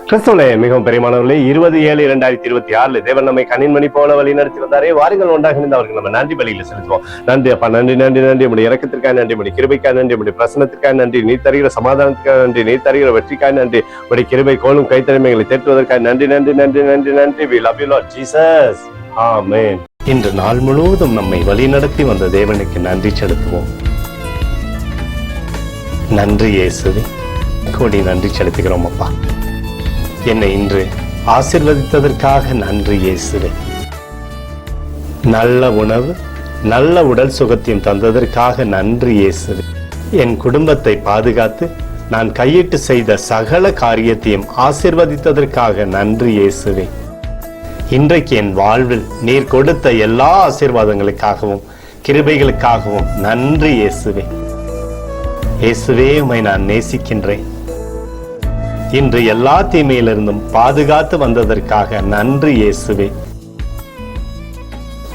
கிறிஸ்துவிலே மிகவும் பெரியமானவர்களே, 20/7/2026 தேவன் நம்மை கண்ணின்மணி போல வழி நடத்தி வந்தாரே. வாருங்கள் ஒன்றாக இருந்து அவருக்கு நம்ம நன்றி பலியில செலுத்துவோம். நன்றி அப்பா, நன்றி நன்றி நன்றி. உடைய இறக்கத்திற்காக நன்றி, உடைய கிருபைக்காக நன்றி, உடைய பிரசனத்திற்காக நன்றி, நீ தருகிற சமாதானத்துக்காக நன்றி, நீ தருகிற வெற்றிக்காக நன்றி, உடைய கிருபை கோலும் கைத்தறிமைகளை தேற்றுவதற்காக நன்றி நன்றி நன்றி நன்றி நன்றி. We love you Lord Jesus. ஆமென். இன்று நாள் முழுவதும் நம்மை வழி நடத்தி வந்த தேவனுக்கு நன்றி செலுத்துவோம். நன்றி இயேசுவே, கோடி நன்றி செலுத்துகிறோம் அப்பா. என்னை இன்று ஆசீர்வதித்ததற்காக நன்றி இயேசுவே. நல்ல உணவு, நல்ல உடல் சுகத்தையும் தந்ததற்காக நன்றி இயேசுவே. என் குடும்பத்தை பாதுகாத்து நான் கையிட்டு செய்த சகல காரியத்தையும் ஆசீர்வதித்ததற்காக நன்றி இயேசுவே. இன்றைக்கு என் வாழ்வில் நீர் கொடுத்த எல்லா ஆசீர்வாதங்களுக்காகவும் கிருபைகளுக்காகவும் நன்றி இயேசுவே. இயேசுவே, உம்மை நான் நேசிக்கின்றேன். இன்று எல்லா தீமையிலிருந்தும் பாதுகாத்து வந்ததற்காக நன்றி இயேசுவே.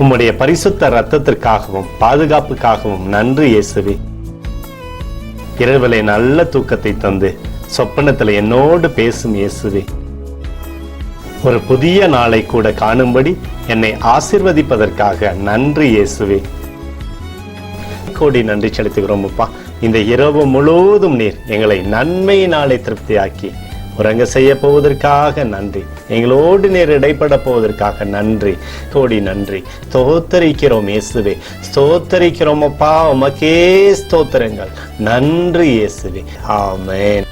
உம்முடைய பரிசுத்த இரத்தத்திற்காகவும் பாதுகாப்புக்காகவும் நன்றி இயேசுவே. இரவிலே நல்ல தூக்கத்தை தந்து சொப்பனத்தில் என்னோடு பேசும் இயேசுவே. ஒரு புதிய நாளை கூட காணும்படி என்னை ஆசீர்வதிப்பதற்காக நன்றி இயேசுவே. கோடி நன்றி செலுத்துகிறோம் அப்பா. இந்த இரவு முழுவதும் நீர் எங்களை நன்மையினாலே திருப்தியாக்கி உறங்க செய்ய போவதற்காக நன்றி. எங்களோடு நீர் இடைப்பட போவதற்காக நன்றி, கோடி நன்றி. ஸ்தோத்தரிக்கிறோம் இயேசுவே, ஸ்தோத்தரிக்கிறோம் அப்பா. உமக்கே ஸ்தோத்திரங்கள். நன்றி இயேசுவே. ஆமென்.